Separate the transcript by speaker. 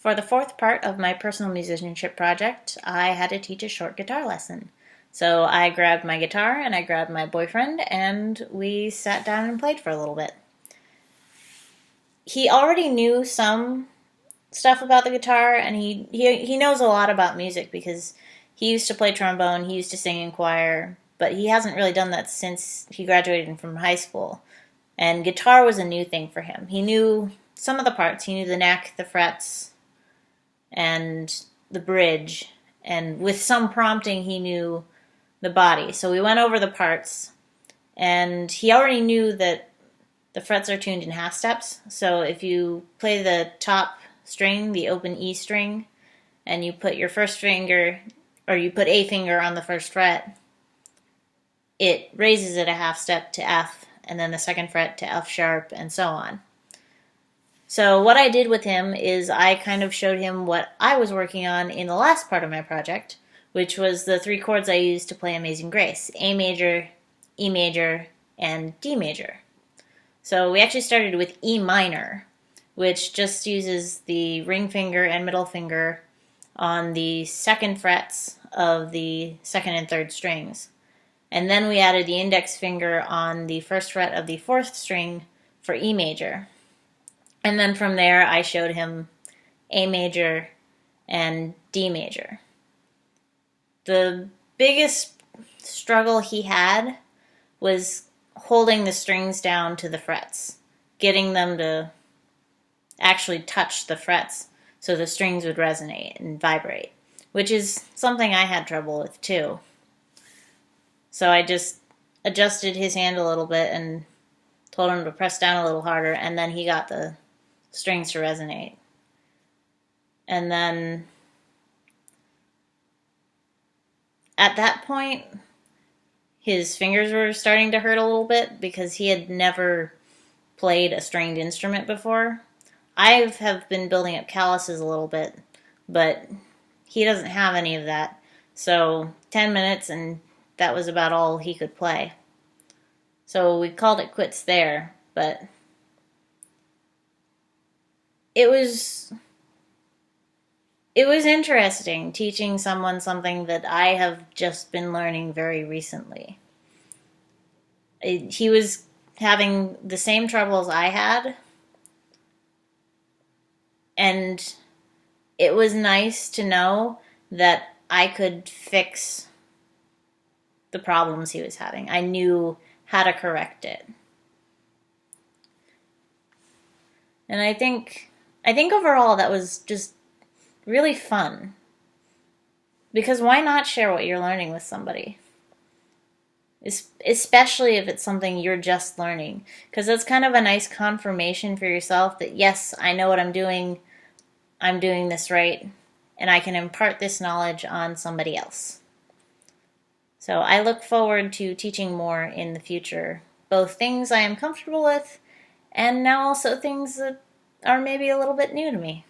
Speaker 1: For the fourth part of my personal musicianship project, I had to teach a short guitar lesson. So I grabbed my guitar and I grabbed my boyfriend and we sat down and played for a little bit. He already knew some stuff about the guitar and he knows a lot about music because he used to play trombone, he used to sing in choir, but he hasn't really done that since he graduated from high school. And guitar was a new thing for him. He knew some of the parts. He knew the neck, the frets, and the bridge, and with some prompting he knew the body. So we went over the parts, and he already knew that the frets are tuned in half steps. So if you play the top string, the open E string, and you put your first finger, or you put a finger on the first fret, it raises it a half step to F, and then the second fret to F sharp, and so on. So what I did with him is I kind of showed him what I was working on in the last part of my project, which was the three chords I used to play Amazing Grace: A major, E major, and D major. So we actually started with E minor, which just uses the ring finger and middle finger on the second frets of the second and third strings. And then we added the index finger on the first fret of the fourth string for E major. And then from there, I showed him A major and D major. The biggest struggle he had was holding the strings down to the frets, getting them to actually touch the frets so the strings would resonate and vibrate, which is something I had trouble with too. So I just adjusted his hand a little bit and told him to press down a little harder, and then he got the strings to resonate. And then at that point, his fingers were starting to hurt a little bit because he had never played a stringed instrument before. I have been building up calluses a little bit, but he doesn't have any of that. So 10 minutes and that was about all he could play. So we called it quits there, but it was interesting teaching someone something that I have just been learning very recently. He was having the same troubles I had, and it was nice to know that I could fix the problems he was having. I knew how to correct it. And I think overall that was just really fun. Because why not share what you're learning with somebody? Especially if it's something you're just learning. Because that's kind of a nice confirmation for yourself that, yes, I know what I'm doing this right, and I can impart this knowledge on somebody else. So I look forward to teaching more in the future, both things I am comfortable with, and now also things that are maybe a little bit new to me.